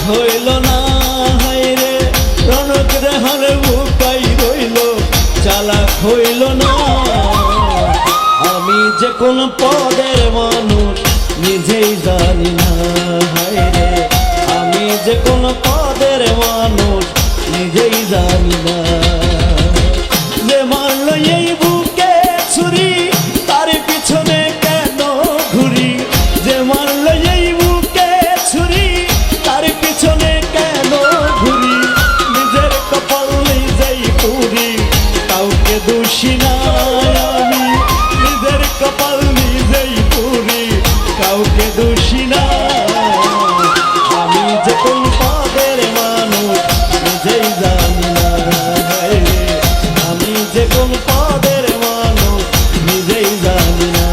হইল না, হায়রে রনক রেহার বুকাই রইল, চালাক হইল না। আমি যে কোন পদের মানুষ নিজেই জানি না, হায়রে আমি যে কোন পদের মানুষ নিজেই জানি না। যে মারল এই বুকে ছুরি তার পিছনে কেন ঘুরি, যে মারল এই বুকে ছুরি তার পিছনে কেন ঘুরি। নিজের কপাল নিজেই পুরি, কাউকে দোষী না আমি, নিজের কপাল নিজেই পুরি, কাউকে দোষী না। আমি যে কোন পদের মানুষ নিজেই জানি না, আমি যে কোন পদের মানুষ নিজেই জানি না,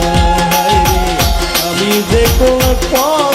আমি যে কোন পদ